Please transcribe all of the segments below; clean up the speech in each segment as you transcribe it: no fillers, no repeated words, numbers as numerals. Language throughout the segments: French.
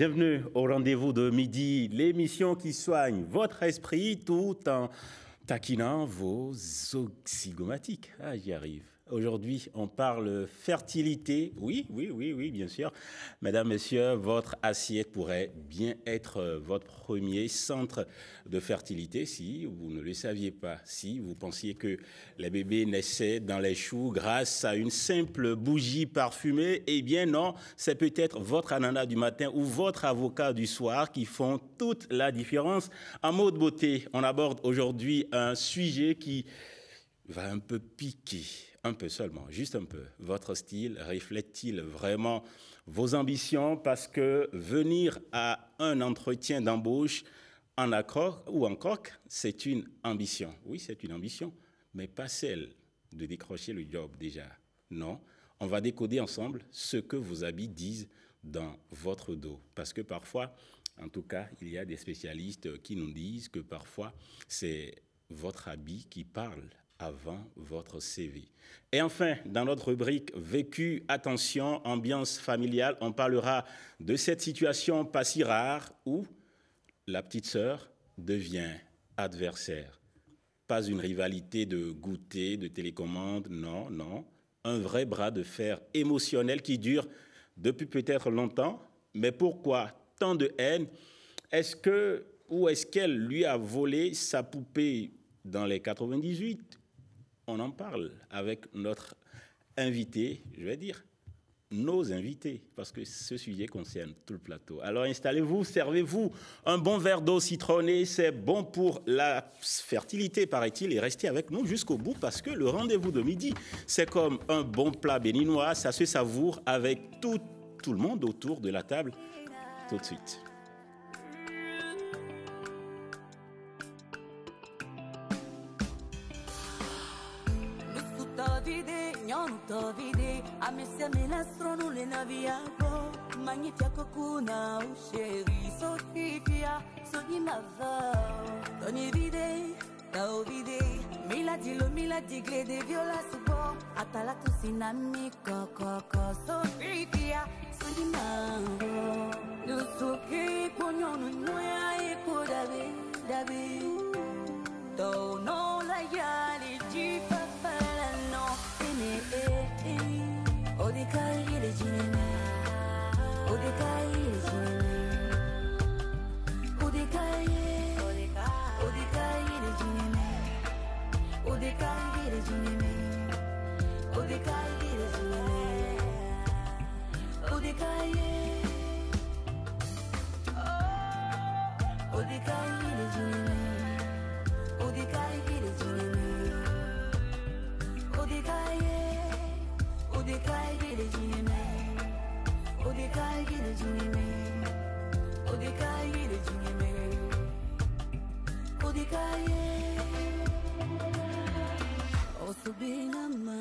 Bienvenue au rendez-vous de midi, l'émission qui soigne votre esprit tout en taquinant vos oxygomatiques. Ah, j'y arrive. Aujourd'hui, on parle fertilité. Oui, bien sûr. Mesdames, Messieurs, votre assiette pourrait bien être votre premier centre de fertilité si vous ne le saviez pas. Si vous pensiez que les bébés naissaient dans les choux grâce à une simple bougie parfumée, eh bien non, c'est peut-être votre ananas du matin ou votre avocat du soir qui font toute la différence. En mode beauté, on aborde aujourd'hui un sujet qui va un peu piquer, un peu seulement, juste un peu. Votre style reflète-t-il vraiment vos ambitions? Parce que venir à un entretien d'embauche en accord ou en croc, c'est une ambition. Oui, c'est une ambition, mais pas celle de décrocher le job déjà. Non, on va décoder ensemble ce que vos habits disent dans votre dos. Parce que parfois, en tout cas, il y a des spécialistes qui nous disent que parfois, c'est votre habit qui parle avant votre CV. Et enfin, dans notre rubrique Vécu, attention, ambiance familiale, on parlera de cette situation pas si rare où la petite sœur devient adversaire. Pas une rivalité de goûter, de télécommande, non, non. Un vrai bras de fer émotionnel qui dure depuis peut-être longtemps. Mais pourquoi tant de haine? Ou est-ce qu'elle lui a volé sa poupée dans les 98? On en parle avec notre invité, je vais dire nos invités, parce que ce sujet concerne tout le plateau. Alors installez-vous, servez-vous un bon verre d'eau citronnée, c'est bon pour la fertilité, paraît-il, et restez avec nous jusqu'au bout, parce que le rendez-vous de midi, c'est comme un bon plat béninois, ça se savoure avec tout le monde autour de la table, tout de suite. Amesema minestrone le navi yako Magnetia kokuna usheri Sofia Soni mavao Toni vide Tao vide Mila digle de viola subo Atala tu sinami Koko Sofia Soni mavao Nusuki ponyo nunoya Eko dabe Tao no la yali Jifa fala no Odeka ile jineme Odeka ile jineme Odeka ile jineme Odeka ile jineme Odeka ile jineme Odeka ile jineme Odeka ile jineme Osubinama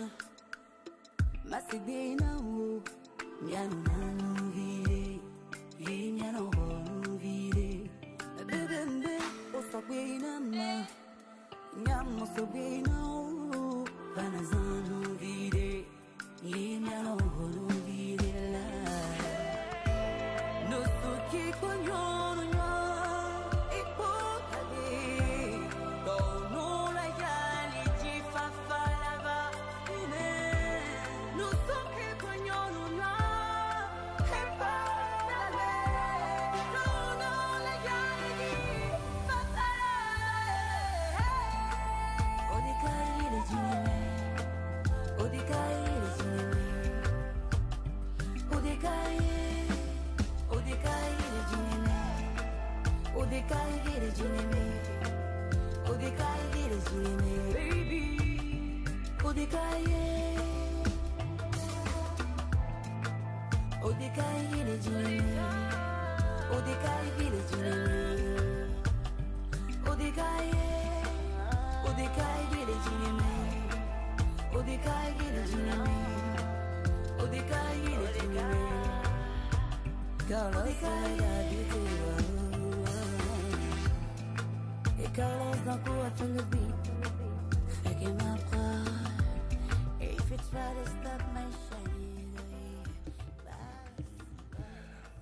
Masidina u Miano nanu vire Miano honu vire Bebembe Osubinama Nyamo subina u Vanazanu vire Miano honu vire la Nusuki konyono nyo Ipo kade Dono la yali jifa falava Ine Nusuki konyono nyo Ipo kade Dono la yali jifa falava Odikai le jineme Odikai le jineme Odikai le jineme Odikai le jineme Odikai le jineme Baby Odikai le jineme Odikai le jineme Odikai le jineme Odikai le jineme Odikai le jineme Carlos Et Carlos d'un coup a fait le beat Fait qu'il m'apprend Et il fait try to stop my shine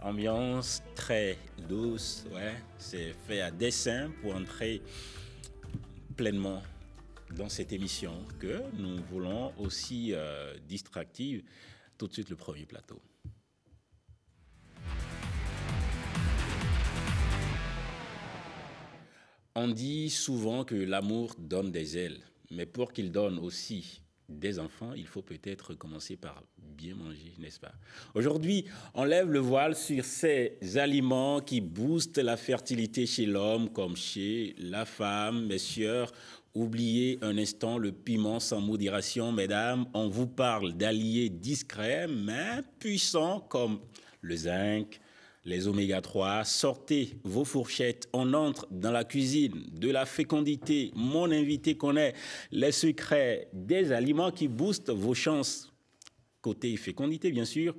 Ambiance très douce, ouais. C'est fait à dessein pour entrer pleinement dans cette émission que nous voulons aussi distractive. Tout de suite, le premier plateau. On dit souvent que l'amour donne des ailes, mais pour qu'il donne aussi des enfants, il faut peut-être commencer par bien manger, n'est-ce pas? Aujourd'hui, on lève le voile sur ces aliments qui boostent la fertilité chez l'homme comme chez la femme. Messieurs, oubliez un instant le piment sans modération, mesdames. On vous parle d'alliés discrets mais puissants comme le zinc, les oméga 3, sortez vos fourchettes, on entre dans la cuisine de la fécondité. Mon invité connaît les secrets des aliments qui boostent vos chances. Côté fécondité, bien sûr,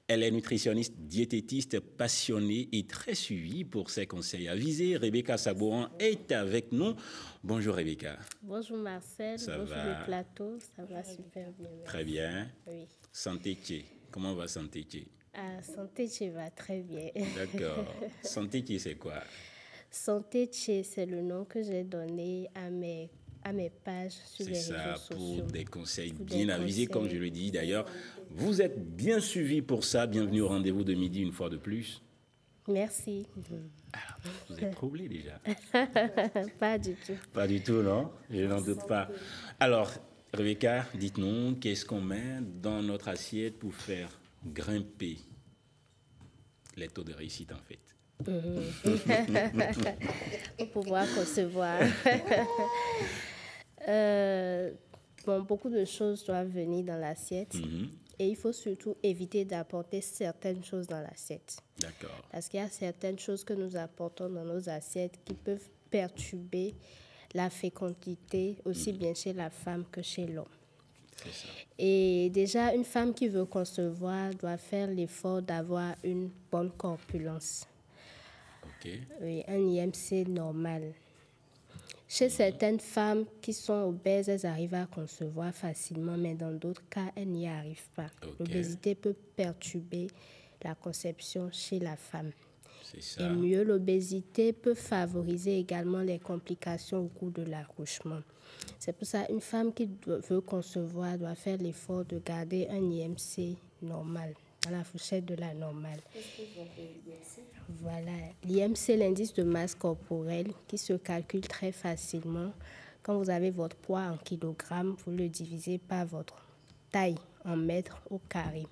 elle est nutritionniste, diététiste, passionnée et très suivie pour ses conseils avisés. Rebecca Sabourin est avec nous. Bonjour Rebecca. Bonjour Marcel, bonjour le plateau, ça va super bien. Merci. Très bien. Oui. Santé Tché, comment va Santé Tché? Santé Tché va très bien. D'accord. Santé Tché, c'est quoi? Santé Tché, c'est le nom que j'ai donné à mes pages sur les réseaux sociaux. C'est ça, pour des conseils bien avisés, comme je le dis. D'ailleurs, vous êtes bien suivis pour ça. Bienvenue au rendez-vous de midi une fois de plus. Merci. Alors, vous êtes troublé déjà? Pas du tout. Pas du tout, non? Je n'en doute pas. Alors, Rebecca, dites-nous, qu'est-ce qu'on met dans notre assiette pour faire grimper les taux de réussite, en fait? Pour pouvoir concevoir. Beaucoup de choses doivent venir dans l'assiette. Et il faut surtout éviter d'apporter certaines choses dans l'assiette. D'accord. Parce qu'il y a certaines choses que nous apportons dans nos assiettes qui peuvent perturber la fécondité, aussi bien chez la femme que chez l'homme. C'est ça. Et déjà, une femme qui veut concevoir doit faire l'effort d'avoir une bonne corpulence. OK. Oui, un IMC normal. Chez certaines femmes qui sont obèses, elles arrivent à concevoir facilement, mais dans d'autres cas, elles n'y arrivent pas. OK. L'obésité peut perturber la conception chez la femme. C'est ça. Et mieux, l'obésité peut favoriser également les complications au cours de l'accouchement. C'est pour ça qu'une femme qui veut concevoir doit faire l'effort de garder un IMC normal, dans la fourchette de la normale. Qu'est-ce que vous appelez l'IMC? Voilà, l'IMC, l'indice de masse corporelle, qui se calcule très facilement. Quand vous avez votre poids en kilogrammes, vous le divisez par votre taille en mètres au carré.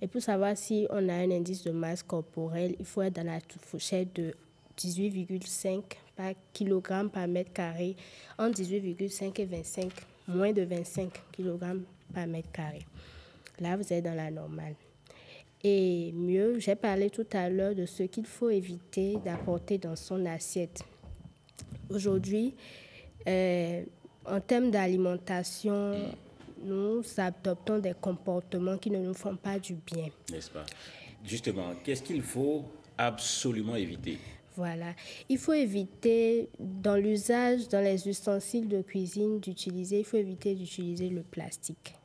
Et pour savoir si on a un indice de masse corporelle, il faut être dans la fourchette de 18,5 par kilogramme par mètre carré, entre 18,5 et 25, moins de 25 kg par mètre carré. Là, vous êtes dans la normale. Et mieux, j'ai parlé tout à l'heure de ce qu'il faut éviter d'apporter dans son assiette. Aujourd'hui, en termes d'alimentation, nous adoptons des comportements qui ne nous font pas du bien. N'est-ce pas? Justement, qu'est-ce qu'il faut absolument éviter? Voilà. Il faut éviter, dans l'usage, dans les ustensiles de cuisine, il faut éviter d'utiliser le plastique.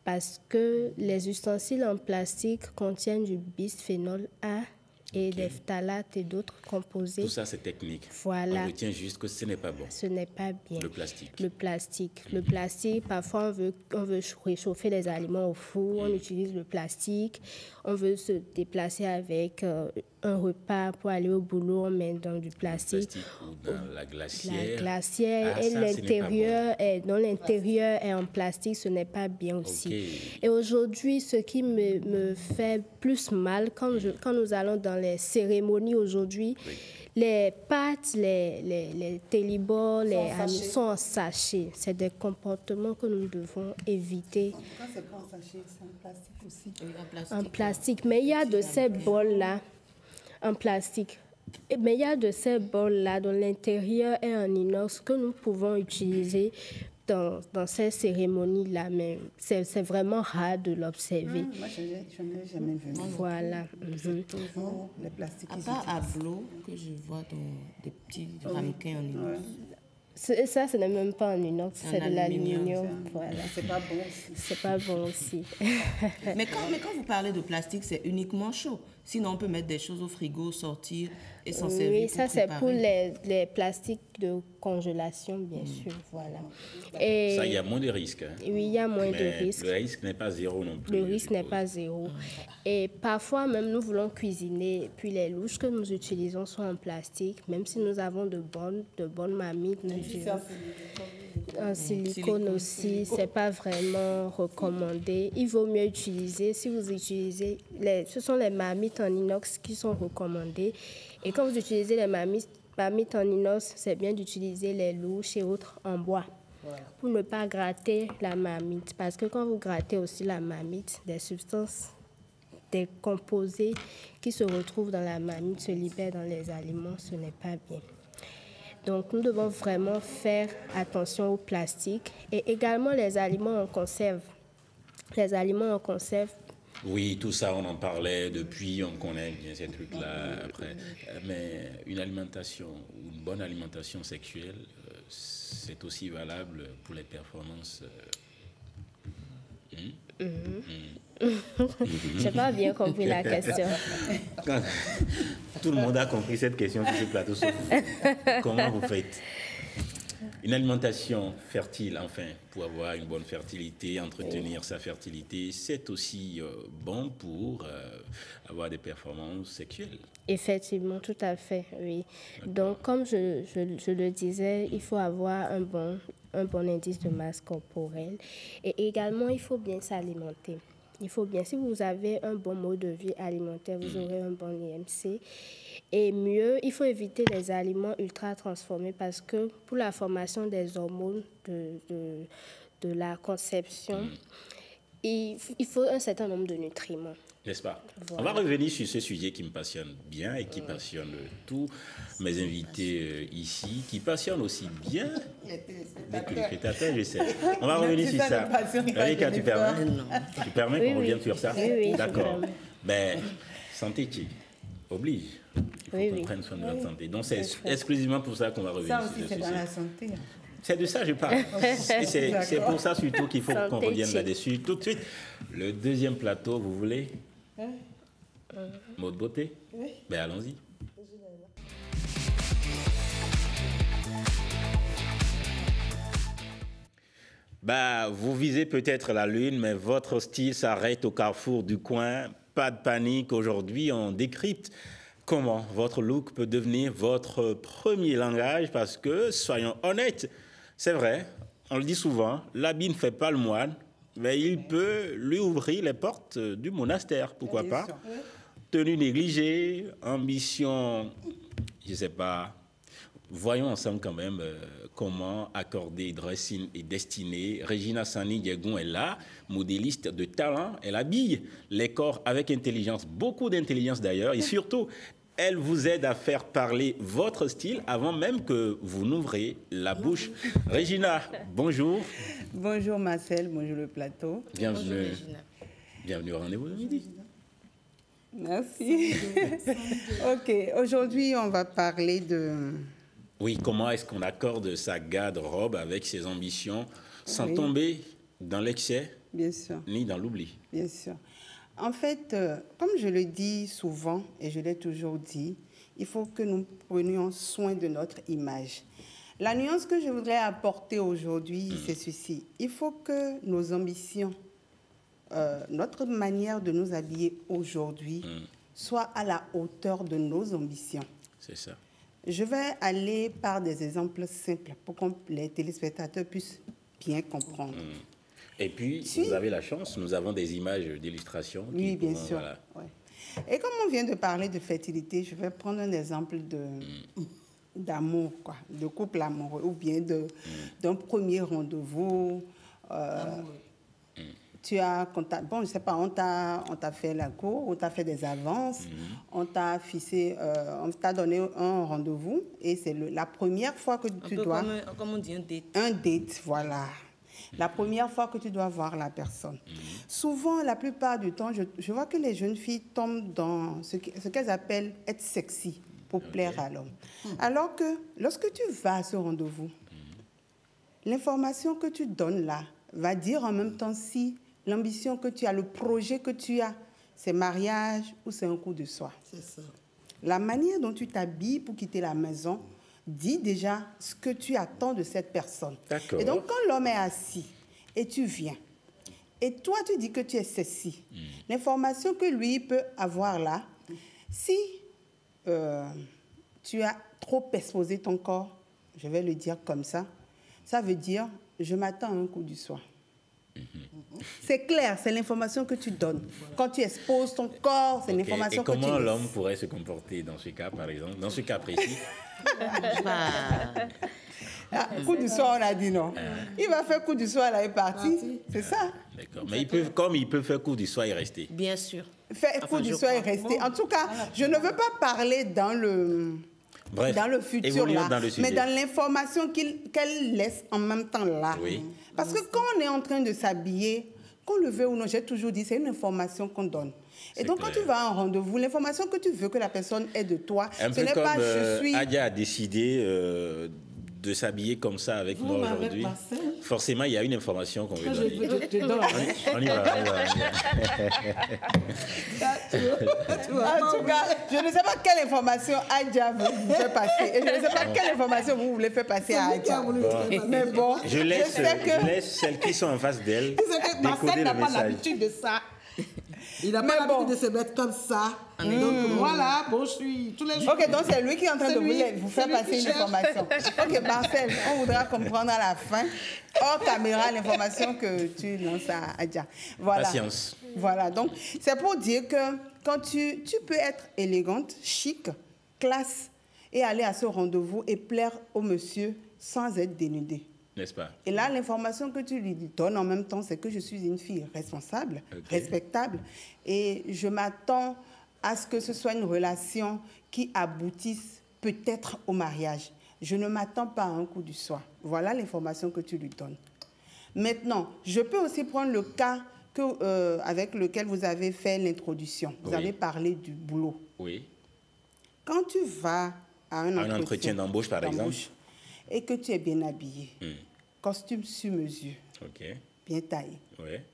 Parce que les ustensiles en plastique contiennent du bisphénol A et des phtalates et d'autres composés. Tout ça, c'est technique. Voilà. On retient juste que ce n'est pas bon. Ce n'est pas bien. Le plastique. Le plastique. Le plastique, parfois, on veut réchauffer les aliments au four, on utilise le plastique. On veut se déplacer avec un repas pour aller au boulot, on met dans du plastique. Ou dans la glacière. La glacière Ah, et ça, l'intérieur, dont l'intérieur est en plastique, ce n'est pas bien aussi. Okay. Et aujourd'hui, ce qui me fait plus mal, quand nous allons dans les cérémonies aujourd'hui, Oui. les pâtes, les télébors, sont en sachet. C'est des comportements que nous devons éviter. Quand c'est pas en sachet, c'est en plastique aussi. En plastique. Mais il y a de ces bols-là en plastique. Mais il y a de ces bols-là dont l'intérieur est en inox que nous pouvons utiliser dans ces cérémonies-là. Mais c'est vraiment rare de l'observer. Moi, je n'ai jamais vu. Voilà. C'est toujours les plastiques. À part à Blo, que je vois dans des petits ramequins en inox. Ça, ce n'est même pas en inox, c'est de l'aluminium. Voilà. C'est pas bon aussi. C'est pas bon aussi. Mais quand vous parlez de plastique, c'est uniquement chaud. Sinon, on peut mettre des choses au frigo, sortir et s'en servir Oui, pour ça c'est pour préparer. les plastiques de congélation, bien sûr, voilà. Et Ça, il y a moins de risques. Hein. oui, il y a moins de Mais risques. le risque n'est pas zéro non plus. Le je risque n'est suppose. pas zéro. Et parfois, même nous voulons cuisiner, puis les louches que nous utilisons sont en plastique, même si nous avons de bonnes marmites, en silicone aussi, c'est pas vraiment recommandé. Il vaut mieux utiliser, si vous utilisez, ce sont les marmites en inox qui sont recommandées. Et quand vous utilisez les marmites en inox, c'est bien d'utiliser les louches et autres en bois. Pour ne pas gratter la marmite. Parce que quand vous grattez aussi la marmite, des substances, des composés qui se retrouvent dans la marmite se libèrent dans les aliments, ce n'est pas bien. Donc nous devons vraiment faire attention au plastique et également les aliments en conserve. Les aliments en conserve. Oui, tout ça, on en parlait depuis, on connaît bien ces trucs-là. Après, mais une alimentation, une bonne alimentation sexuelle, c'est aussi valable pour les performances. Je n'ai pas bien compris la question. Tout le monde a compris cette question sur ce plateau. Sauf comment vous faites une alimentation fertile, enfin, pour avoir une bonne fertilité, entretenir sa fertilité, c'est aussi bon pour avoir des performances sexuelles. Effectivement, tout à fait, oui. Donc, comme je le disais, il faut avoir un bon indice de masse corporelle. Et également, il faut bien s'alimenter. Il faut bien, si vous avez un bon mode de vie alimentaire, vous aurez un bon IMC. Et mieux, il faut éviter les aliments ultra transformés parce que pour la formation des hormones de la conception, il faut un certain nombre de nutriments. N'est-ce pas? Voilà. On va revenir sur ce sujet qui me passionne bien et qui passionne tous mes invités ici, qui passionne aussi bien les téléspectateurs, je sais. On va revenir sur ça. Erika, tu permets? Tu permets qu'on revienne sur ça? Oui, d'accord. Ben, santé qui oblige. Il faut qu'on prenne soin de notre santé. Donc, c'est exclusivement pour ça qu'on va revenir Ça sur aussi, ce c'est sujet. dans la santé. C'est de ça que je parle. Et c'est pour ça surtout qu'il faut qu'on Santé revienne chic. là-dessus. Tout de suite, le deuxième plateau, vous voulez? Mot de beauté? Oui. Ben allons-y. Bah, vous visez peut-être la lune, mais votre style s'arrête au carrefour du coin. Pas de panique, aujourd'hui on décrypte comment votre look peut devenir votre premier langage, parce que, soyons honnêtes, c'est vrai, on le dit souvent, l'habit ne fait pas le moine, mais il peut lui ouvrir les portes du monastère, pourquoi Bien pas. sûr. Tenue négligée, ambition, je ne sais pas. Voyons ensemble quand même comment accorder dressing et destinée. Regina Sani Diegon est là, modéliste de talent. Elle habille les corps avec intelligence, beaucoup d'intelligence d'ailleurs. Et surtout, elle vous aide à faire parler votre style avant même que vous n'ouvrez la bouche. Regina, bonjour. Bonjour Marcel, bonjour le plateau. Bienvenue, bienvenue au rendez-vous de midi. Merci. Ok, aujourd'hui on va parler de... Oui, comment est-ce qu'on accorde sa garde-robe avec ses ambitions sans Oui. tomber dans l'excès Bien sûr, ni dans l'oubli? bien sûr. En fait, comme je le dis souvent, et je l'ai toujours dit, il faut que nous prenions soin de notre image. La nuance que je voudrais apporter aujourd'hui, c'est ceci. Il faut que nos ambitions, notre manière de nous habiller aujourd'hui, soit à la hauteur de nos ambitions. C'est ça. Je vais aller par des exemples simples pour que les téléspectateurs puissent bien comprendre. Et puis, Si. vous avez la chance, nous avons des images d'illustration. Oui, qui bien pourront, sûr. voilà. Ouais. Et comme on vient de parler de fertilité, je vais prendre un exemple d'amour, quoi, de couple amoureux, ou bien d'un premier rendez-vous. Tu as bon, je sais pas, on t'a fait la cour, on t'a fait des avances, on t'a fixé, on t'a donné un rendez-vous, et c'est la première fois que tu dois... Comme on dit, un date. Un date, voilà. La première fois que tu dois voir la personne. Souvent, la plupart du temps, je vois que les jeunes filles tombent dans ce qu'elles appellent être sexy pour plaire à l'homme. Alors que lorsque tu vas à ce rendez-vous, l'information que tu donnes là va dire en même temps si l'ambition que tu as, le projet que tu as c'est mariage ou c'est un coup de soir. C'est ça. La manière dont tu t'habilles pour quitter la maison dit déjà ce que tu attends de cette personne. D'accord. Et donc, quand l'homme est assis et tu viens, et toi, tu dis que tu es ceci, l'information que lui peut avoir là, si tu as trop exposé ton corps, je vais le dire comme ça veut dire je m'attends à un coup du soir. C'est clair, c'est l'information que tu donnes. Quand tu exposes ton corps, c'est l'information que tu donnes. Et comment laisses. l'homme pourrait se comporter dans ce cas, par exemple, dans ce cas précis? Coup du soir, on a dit non. Il va faire coup du soir, là, il est parti. C'est ça. D'accord. Mais comme il peut faire coup du soir et rester. Bien sûr. Faire coup du soir et rester. En tout cas, je ne veux pas parler dans le... Bref, dans le futur, là, dans le sujet. mais dans l'information qu'elle laisse en même temps là. Oui. Parce que quand on est en train de s'habiller, qu'on le veut ou non, j'ai toujours dit, c'est une information qu'on donne. Et donc, quand tu vas à un rendez-vous, l'information que tu veux que la personne ait de toi, ce n'est pas je suis... Adja a décidé de s'habiller comme ça avec moi aujourd'hui. Forcément, il y a une information qu'on veut donner. Je donne. On y va. En tout cas, je ne sais pas quelle information Adja vous fait passer. Et je ne sais pas quelle information vous voulez faire passer à Adja. Mais bon, je laisse celles qui sont en face d'elle décoder le n'a pas message. l'habitude de ça. Il n'a pas l'habitude de se mettre comme ça. Donc voilà, bon, je suis tous les jours. Ok, donc c'est lui qui est en train de vous faire passer une information. Ok, Marcel, on voudra comprendre à la fin, hors caméra, l'information que tu lances à Adja. Voilà. Patience. Voilà, donc c'est pour dire que quand tu peux être élégante, chic, classe, et aller à ce rendez-vous et plaire au monsieur sans être dénudée. N'est-ce pas? Et là, l'information que tu lui donnes en même temps, c'est que je suis une fille responsable, respectable, et je m'attends à ce que ce soit une relation qui aboutisse peut-être au mariage. Je ne m'attends pas à un coup du soir. Voilà l'information que tu lui donnes. Maintenant, je peux aussi prendre le cas avec lequel vous avez fait l'introduction. Vous avez parlé du boulot. Oui. Quand tu vas à un entretien d'embauche, par exemple, et que tu es bien habillé, costume sur mesure, bien taillé,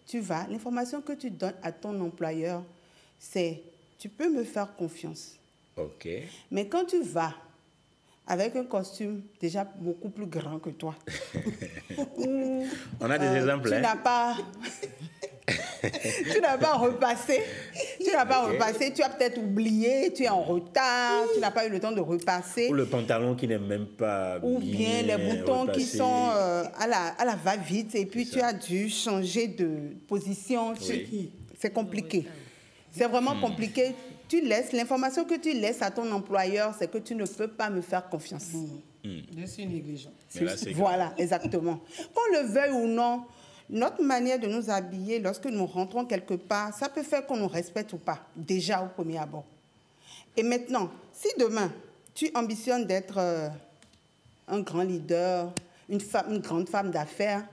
tu vas, l'information que tu donnes à ton employeur, c'est tu peux me faire confiance. Mais quand tu vas avec un costume déjà beaucoup plus grand que toi, on a des exemples. Tu n'as pas... tu n'as pas repassé. Tu n'as pas repassé. Tu as peut-être oublié. Tu es en retard. Tu n'as pas eu le temps de repasser. Ou le pantalon qui n'est même pas ou bien les boutons repassé. Qui sont à la va-vite. Et puis tu as dû changer de position. C'est compliqué. C'est vraiment compliqué. Tu laisses l'information que tu laisses à ton employeur, c'est que tu ne peux pas me faire confiance. Je suis négligente. Voilà, exactement. Qu'on le veuille ou non, notre manière de nous habiller, lorsque nous rentrons quelque part, ça peut faire qu'on nous respecte ou pas, déjà au premier abord. Et maintenant, si demain, tu ambitionnes d'être un grand leader, une grande femme d'affaires,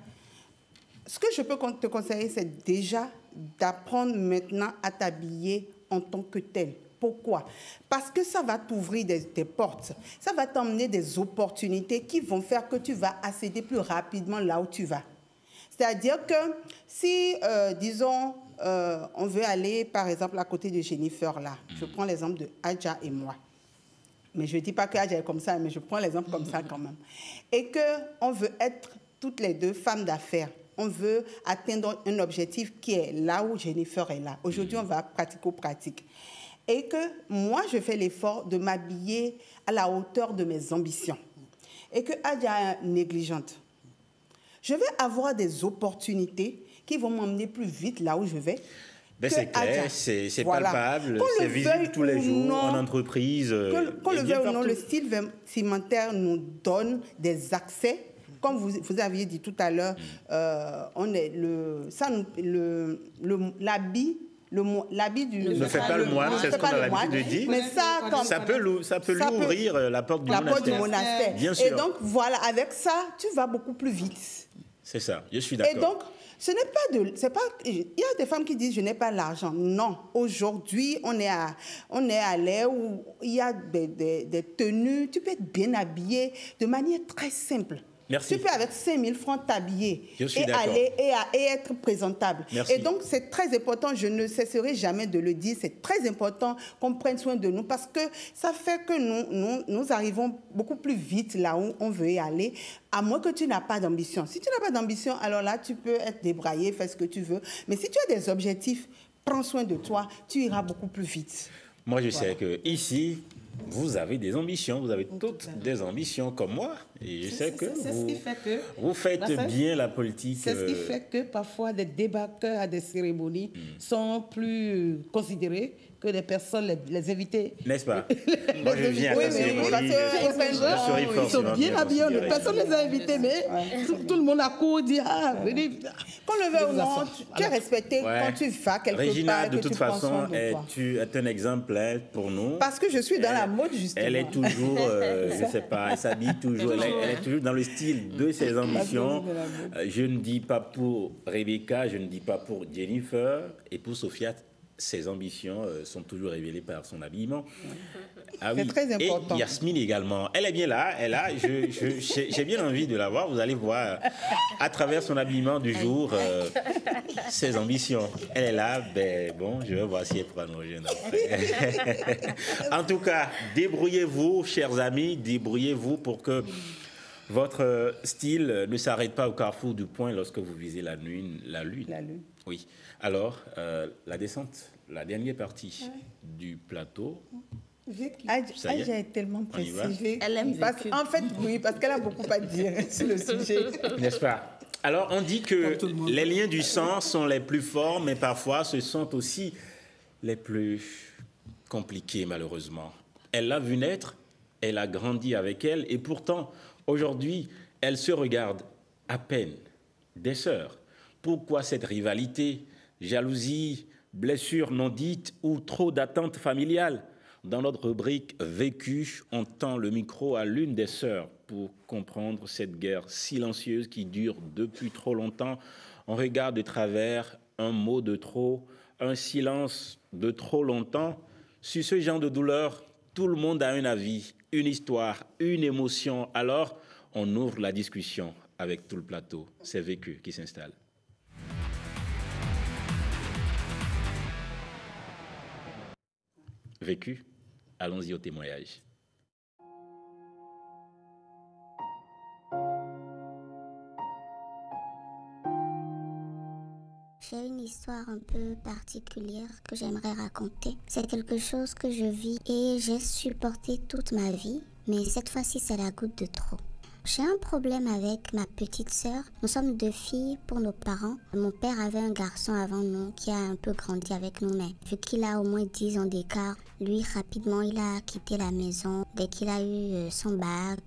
ce que je peux te conseiller, c'est déjà d'apprendre maintenant à t'habiller en tant que tel. Pourquoi? Parce que ça va t'ouvrir des portes. Ça va t'emmener des opportunités qui vont faire que tu vas accéder plus rapidement là où tu vas. C'est-à-dire que si, disons, on veut aller, par exemple, à côté de Jennifer, là, je prends l'exemple de Adja et moi. Mais je ne dis pas que Adja est comme ça, mais je prends l'exemple comme ça quand même. Et qu'on veut être toutes les deux femmes d'affaires. On veut atteindre un objectif qui est là où Jennifer est là. Aujourd'hui, on va pratico-pratique. Et que moi, je fais l'effort de m'habiller à la hauteur de mes ambitions. Et que Adja est négligente. Je vais avoir des opportunités qui vont m'emmener plus vite là où je vais. C'est clair, c'est palpable, c'est visible tous les jours en entreprise. Qu'on le veuille ou non, le style vestimentaire nous donne des accès. Comme vous aviez dit tout à l'heure, l'habit du... Ne fait pas le moine, c'est ce qu'on a l'habitude de dire. Mais ça peut lui ouvrir la porte du monastère. Bien sûr. Et donc, voilà, avec ça, tu vas beaucoup plus vite. C'est ça, je suis d'accord. Et donc, ce n'est pas il y a des femmes qui disent, je n'ai pas l'argent. Non, aujourd'hui, on est à l'ère où il y a des tenues, tu peux être bien habillé de manière très simple. Merci. Tu peux avec 5 000 francs t'habiller et aller et être présentable. Merci. Et donc, c'est très important, je ne cesserai jamais de le dire, c'est très important qu'on prenne soin de nous parce que ça fait que nous arrivons beaucoup plus vite là où on veut y aller, à moins que tu n'as pas d'ambition. Si tu n'as pas d'ambition, alors là, tu peux être débraillé, faire ce que tu veux. Mais si tu as des objectifs, prends soin de toi, tu iras beaucoup plus vite. Moi, je sais que ici, vous avez des ambitions, vous avez toutes des ambitions comme moi. Et je sais que vous faites bien la politique. C'est ce qui fait que parfois des débatteurs à des cérémonies sont plus considérés que des personnes, les invités. N'est-ce pas? Moi, je viens à la cérémonie. Ils sont bien habillés, personne ne les a invités, mais tout le monde accourt, dit ah, venez. Qu'on le veuille ou non, tu es respecté quand tu vas quelque Regina, part. de toute façon, tu es un exemple pour nous. Parce que je suis dans la mode, justement. Elle est toujours, je ne sais pas, elle s'habille toujours, elle est toujours dans le style de ses ambitions. Je ne dis pas pour Rebecca, je ne dis pas pour Jennifer et pour Sophia. Ses ambitions sont toujours révélées par son habillement. Ah oui. C'est très important. Et Yasmine également. Elle est bien là. Elle a, j'ai bien envie de la voir. Vous allez voir à travers son habillement du jour ses ambitions. Elle est là. Ben, bon, je vais voir si elle pourra nous rejoindre après. En tout cas, débrouillez-vous, chers amis. Débrouillez-vous pour que votre style ne s'arrête pas au carrefour du point lorsque vous visez la lune. La lune. Oui. Alors, la descente, la dernière partie du plateau. Adja est tellement précisée. Elle aime En fait, oui, parce qu'elle a beaucoup à dire sur le sujet. N'est-ce pas? Alors, on dit que les liens du sang sont les plus forts, mais parfois, ce sont aussi les plus compliqués, malheureusement. Elle l'a vu naître, elle a grandi avec elle, et pourtant, aujourd'hui, elles se regardent à peine. Des sœurs. Pourquoi cette rivalité, jalousie, blessures non dites ou trop d'attentes familiales? Dans notre rubrique Vécu, on tend le micro à l'une des sœurs pour comprendre cette guerre silencieuse qui dure depuis trop longtemps. On regarde de travers un mot de trop, un silence de trop longtemps. Sur ce genre de douleur, tout le monde a un avis, une histoire, une émotion. Alors, on ouvre la discussion avec tout le plateau. C'est Vécu qui s'installe. Vécu, allons-y au témoignage. J'ai une histoire un peu particulière que j'aimerais raconter. C'est quelque chose que je vis et j'ai supporté toute ma vie, mais cette fois-ci c'est la goutte de trop. J'ai un problème avec ma petite sœur. Nous sommes 2 filles pour nos parents. Mon père avait un garçon avant nous qui a un peu grandi avec nous, mais vu qu'il a au moins 10 ans d'écart, lui rapidement il a quitté la maison dès qu'il a eu son bac.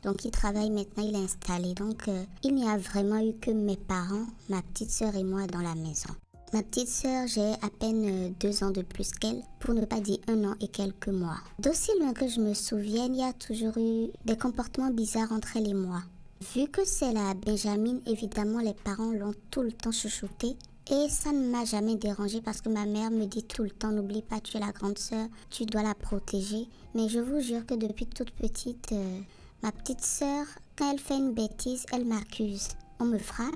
Donc il travaille maintenant, il est installé. Donc il n'y a vraiment eu que mes parents, ma petite sœur et moi dans la maison. Ma petite sœur, j'ai à peine 2 ans de plus qu'elle, pour ne pas dire 1 an et quelques mois. D'aussi loin que je me souvienne, il y a toujours eu des comportements bizarres entre elle et moi. Vu que c'est la Benjamine, évidemment, les parents l'ont tout le temps chouchoutée. Et ça ne m'a jamais dérangée parce que ma mère me dit tout le temps, n'oublie pas, tu es la grande sœur, tu dois la protéger. Mais je vous jure que depuis toute petite, ma petite sœur, quand elle fait une bêtise, elle m'accuse. On me frappe.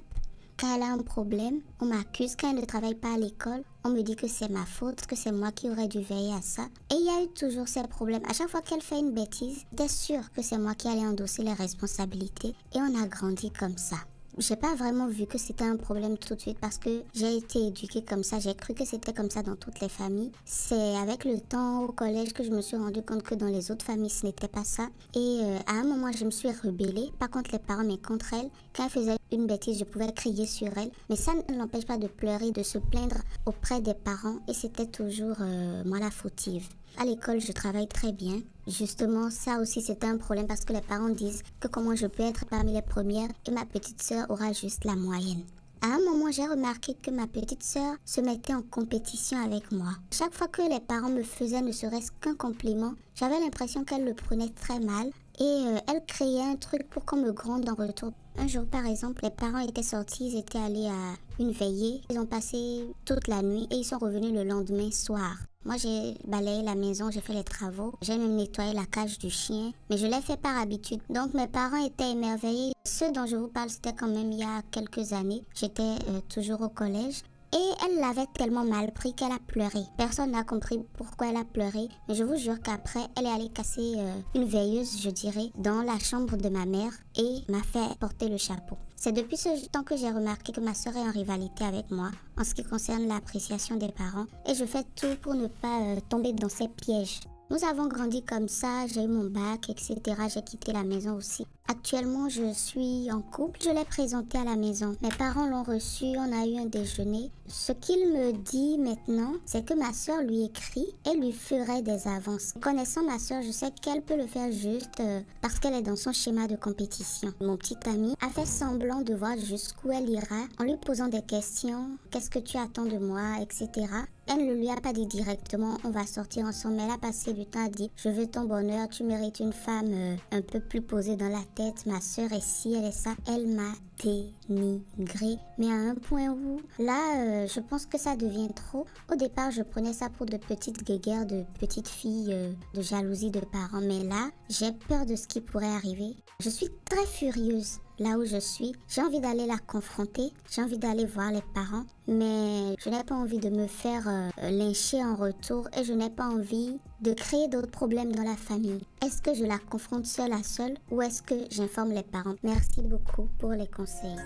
Quand elle a un problème, on m'accuse. Quand elle ne travaille pas à l'école, on me dit que c'est ma faute, que c'est moi qui aurais dû veiller à ça. Et il y a eu toujours ces problèmes. À chaque fois qu'elle fait une bêtise, t'es sûr que c'est moi qui allais endosser les responsabilités. Et on a grandi comme ça. J'ai pas vraiment vu que c'était un problème tout de suite parce que j'ai été éduquée comme ça. J'ai cru que c'était comme ça dans toutes les familles. C'est avec le temps au collège que je me suis rendu compte que dans les autres familles, ce n'était pas ça. Et à un moment, je me suis rebellée. Pas contre les parents, mais contre elle. Quand elle faisait une bêtise, je pouvais crier sur elle. Mais ça ne l'empêche pas de pleurer, de se plaindre auprès des parents. Et c'était toujours moi la fautive. À l'école, je travaille très bien. Justement, ça aussi, c'était un problème parce que les parents disent que comment je peux être parmi les premières et ma petite sœur aura juste la moyenne. À un moment, j'ai remarqué que ma petite sœur se mettait en compétition avec moi. Chaque fois que les parents me faisaient ne serait-ce qu'un compliment, j'avais l'impression qu'elle le prenait très mal et elle créait un truc pour qu'on me gronde en retour. Un jour, par exemple, les parents étaient sortis, ils étaient allés à une veillée. Ils ont passé toute la nuit et ils sont revenus le lendemain soir. Moi, j'ai balayé la maison, j'ai fait les travaux. J'ai même nettoyé la cage du chien. Mais je l'ai fait par habitude. Donc, mes parents étaient émerveillés. Ce dont je vous parle, c'était quand même il y a quelques années. J'étais toujours au collège. Et elle l'avait tellement mal pris qu'elle a pleuré. Personne n'a compris pourquoi elle a pleuré. Mais je vous jure qu'après, elle est allée casser une veilleuse, je dirais, dans la chambre de ma mère et m'a fait porter le chapeau. C'est depuis ce temps que j'ai remarqué que ma soeur est en rivalité avec moi en ce qui concerne l'appréciation des parents. Et je fais tout pour ne pas tomber dans ces pièges. Nous avons grandi comme ça, j'ai eu mon bac, etc. J'ai quitté la maison aussi. Actuellement, je suis en couple. Je l'ai présenté à la maison. Mes parents l'ont reçu, on a eu un déjeuner. Ce qu'il me dit maintenant, c'est que ma soeur lui écrit et lui ferait des avances. Connaissant ma soeur, je sais qu'elle peut le faire juste parce qu'elle est dans son schéma de compétition. Mon petit ami a fait semblant de voir jusqu'où elle ira en lui posant des questions. Qu'est-ce que tu attends de moi, etc. Elle ne lui a pas dit directement, on va sortir ensemble. Elle a passé du temps à dire, je veux ton bonheur, tu mérites une femme un peu plus posée dans la tête. Ma soeur est ci, elle est ça. Elle m'a dénigrée. Mais à un point où, là, je pense que ça devient trop. Au départ, je prenais ça pour de petites guéguerres, de petites filles, de jalousie de parents. Mais là, j'ai peur de ce qui pourrait arriver. Je suis très furieuse. Là où je suis, j'ai envie d'aller la confronter, j'ai envie d'aller voir les parents, mais je n'ai pas envie de me faire lyncher en retour et je n'ai pas envie de créer d'autres problèmes dans la famille. Est-ce que je la confronte seule à seule ou est-ce que j'informe les parents? Merci beaucoup pour les conseils.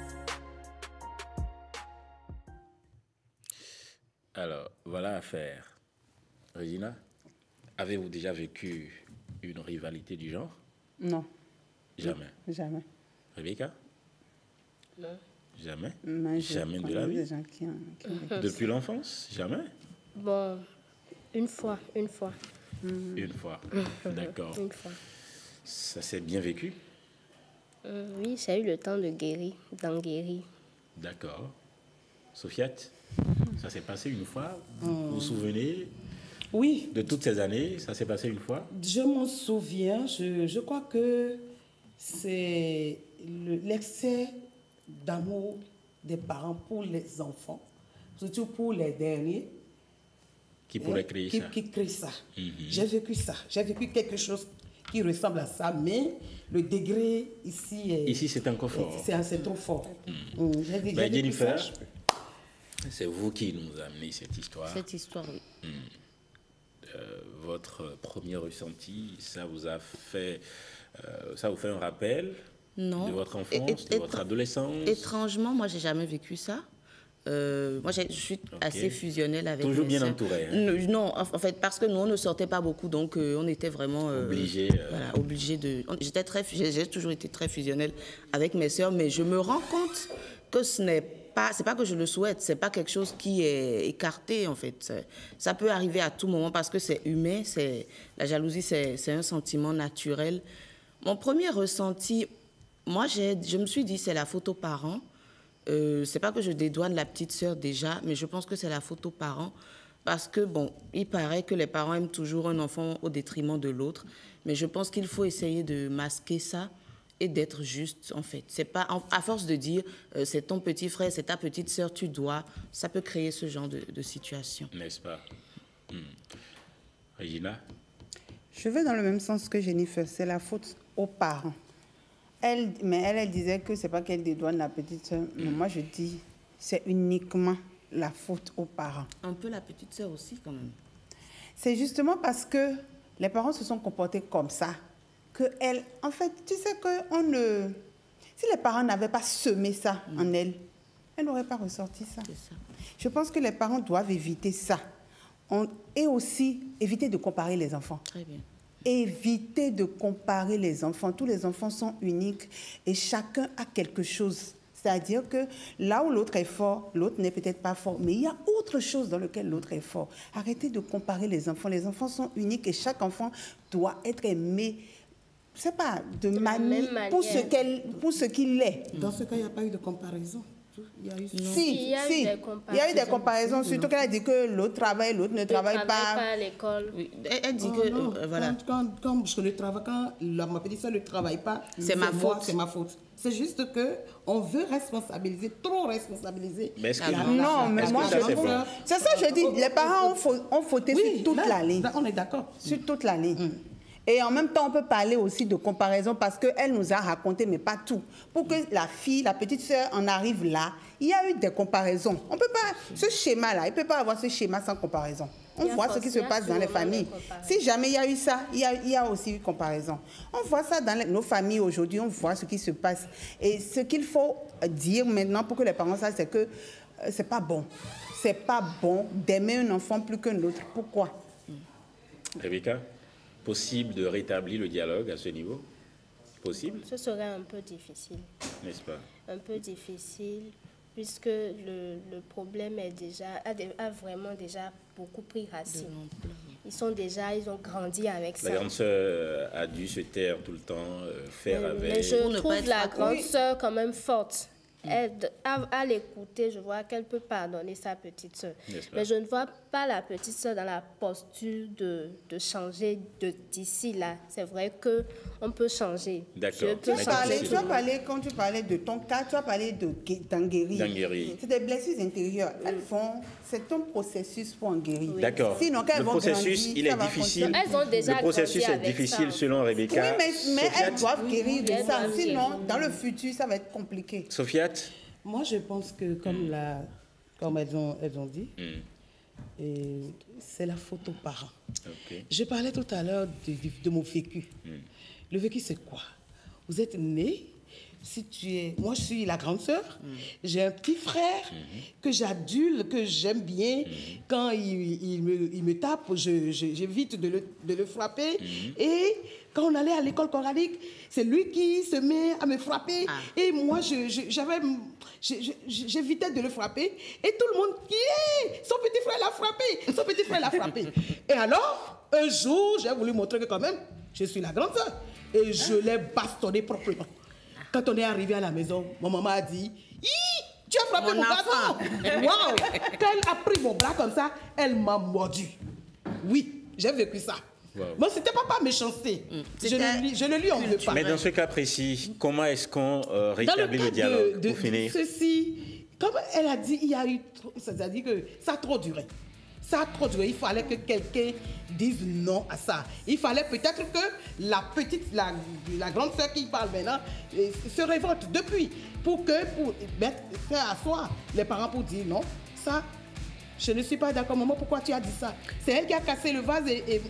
Alors, voilà à faire. Regina, avez-vous déjà vécu une rivalité du genre? Non. Jamais. Jamais. Rebecca? Non. Jamais? Moi, Jamais de la vie? des gens qui ont- Depuis l'enfance? Jamais? Bon, une fois. Une fois. D'accord. Une fois. Ça s'est bien vécu? Oui, j'ai eu le temps d'en guérir. D'accord. Sophiette, ça s'est passé une fois? Vous vous souvenez Oui, de toutes ces années? Ça s'est passé une fois? je m'en souviens. Je crois que c'est l'excès d'amour des parents pour les enfants, surtout pour les derniers, Qui pourrait créer ça? qui crée ça. Mhm. J'ai vécu ça. J'ai vécu quelque chose qui ressemble à ça, mais le degré ici est... Ici, c'est encore fort. C'est trop fort. J'ai vécu Ben, Jennifer, ça. c'est vous qui nous amenez cette histoire. Cette histoire, oui. Votre premier ressenti, ça vous fait un rappel Non. de votre enfance, de votre adolescence? Étrangement, moi, j'ai jamais vécu ça. Moi, je suis assez fusionnelle avec Toujours mes bien sœurs. entourée, hein? Non, en fait, parce que nous, on ne sortait pas beaucoup, donc on était vraiment... Obligé. Voilà, obligé de... J'ai toujours été très fusionnelle avec mes sœurs, mais je me rends compte que ce n'est pas... C'est pas que je le souhaite, c'est pas quelque chose qui est écarté, en fait. Ça peut arriver à tout moment parce que c'est humain, la jalousie, c'est un sentiment naturel. Mon premier ressenti, moi, je me suis dit, c'est la faute aux parents. C'est pas que je dédouane la petite sœur déjà, mais je pense que c'est la faute aux parents. Parce que, bon, il paraît que les parents aiment toujours un enfant au détriment de l'autre. Mais je pense qu'il faut essayer de masquer ça et d'être juste, en fait. C'est pas, à force de dire, c'est ton petit frère, c'est ta petite sœur, tu dois, ça peut créer ce genre de situation. N'est-ce pas? Regina? Je vais dans le même sens que Jennifer, c'est la faute aux parents. Elle disait que c'est pas qu'elle dédouane la petite soeur, mais moi je dis c'est uniquement la faute aux parents. Un peu la petite sœur aussi, quand même. C'est justement parce que les parents se sont comportés comme ça que elle, en fait, tu sais que si les parents n'avaient pas semé ça en elle n'aurait pas ressorti ça. C'est ça. Je pense que les parents doivent éviter ça. Et aussi éviter de comparer les enfants. Très bien. Éviter de comparer les enfants. Tous les enfants sont uniques et chacun a quelque chose. C'est-à-dire que là où l'autre est fort, l'autre n'est peut-être pas fort, mais il y a autre chose dans lequel l'autre est fort. Arrêtez de comparer les enfants. Les enfants sont uniques et chaque enfant doit être aimé, je sais pas, de la même pour ce qu'il est. Dans ce cas, il n'y a pas eu de comparaison. tout. Il y a eu... Si, il y a eu si. des Il y a eu des comparaisons, de surtout qu'elle a dit que l'autre travaille, l'autre ne travaille pas. à l'école. Oui, elle dit Oh que, non, voilà. quand je ne travaille, quand ma petite soeur ne travaille pas, C'est ma moi, faute. c'est ma faute. C'est juste que on veut responsabiliser, trop responsabiliser. Mais est-ce que- Non, mais Est-ce moi, que ça, c'est bon? c'est ça que je dis. Les parents ont fauté sur toute la ligne. On est d'accord. Sur toute la ligne. Et en même temps, on peut parler aussi de comparaison parce qu'elle nous a raconté, mais pas tout. Pour que la fille, la petite sœur en arrive là, il y a eu des comparaisons. On peut pas, ce schéma-là, il ne peut pas avoir ce schéma sans comparaison. On voit ce qui se passe dans les familles. Si jamais il y a eu ça, il y a aussi eu comparaison. On voit ça dans nos familles aujourd'hui, on voit ce qui se passe. Et ce qu'il faut dire maintenant pour que les parents sachent, c'est que c'est pas bon. C'est pas bon d'aimer un enfant plus qu'un autre. Pourquoi? Rebecca, possible de rétablir le dialogue à ce niveau? Possible, Ce serait un peu difficile. n'est-ce pas? Un peu difficile, puisque le problème est a vraiment déjà beaucoup pris racine. Ils ont grandi avec La ça. grande sœur a dû se taire tout le temps, faire Mais avec. je Pour ne pas trouve être la frappée. grande sœur quand même forte. À l'écouter, je vois qu'elle peut pardonner sa petite sœur. N'est-ce pas? Mais je ne vois pas la petite sœur dans la posture de changer d'ici là. C'est vrai qu'on peut changer. D'accord. Dieu peut Mais changer Tu tout as le monde. parlé, quand tu parlais de ton cas, tu as parlé d'en Guérir. C'est des blessures intérieures. C'est un processus pour en guérir. D'accord. Sinon, quand elles Le vont processus, grandir, il ça est va difficile. continuer. Elles ont déjà Le processus grandi est avec difficile ça. selon Oui, Rebecca. mais elles Sofiane, doivent guérir de Elles ça. doivent Sinon, guérir. dans le futur, ça va être compliqué. Sofiane, Moi, je pense que comme elles ont dit, et c'est la faute aux parents. ok. Je parlais tout à l'heure de mon vécu. Le vécu, c'est quoi? Vous êtes né, moi, je suis la grande sœur, j'ai un petit frère que j'adule, que j'aime bien. Quand il me tape, j'évite de le frapper. Et quand on allait à l'école coranique, c'est lui qui se met à me frapper. Et moi, j'évitais de le frapper. Et tout le monde qui est, son petit frère l'a frappé, son petit frère l'a frappé. Et alors, un jour, j'ai voulu montrer que quand même, je suis la grande sœur. Et je l'ai bastonné proprement. Quand on est arrivé à la maison, ma maman a dit, « Tu as frappé mon garçon !» Waouh! Quand elle a pris mon bras comme ça, elle m'a mordu. Oui, j'ai vécu ça. Wow. Bon, c'était pas par méchanceté. Je ne lui en veux pas. Mais dans ce cas précis, comment est-ce qu'on Dans rétablit le cas dialogue de pour finir? ceci, comme elle a dit, il y a eu, c'est-à-dire que ça a trop duré. Ça a trop duré. Il fallait que quelqu'un dise non à ça. Il fallait peut-être que la grande sœur qui parle maintenant se révolte depuis pour mettre à soi les parents pour dire non, ça. Je ne suis pas d'accord, maman, pourquoi tu as dit ça? C'est elle qui a cassé le vase et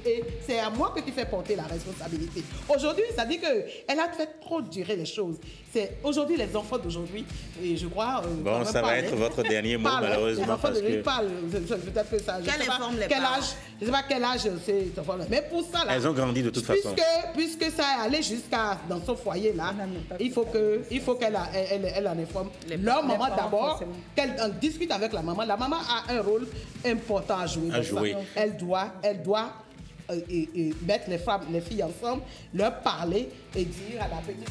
c'est à moi que tu fais porter la responsabilité. Aujourd'hui, ça dit qu'elle a fait trop durer les choses. C'est aujourd'hui les enfants d'aujourd'hui, et je crois... Bon, ça va être votre dernier mot, malheureusement, Les enfants parce d'aujourd'hui que... parlent, peut-être que ça... Quelle informe les quel parents? âge, je ne sais pas quel âge c'est... Enfin, mais pour ça, là... Elles ont grandi de toute façon. Puisque ça est allé jusqu'à dans son foyer, là, il faut qu'elle en informe leur maman d'abord, qu'elle en discute avec la maman. La maman a un rôle important à jouer. À jouer. Elle doit mettre les filles ensemble, leur parler et dire à la petite...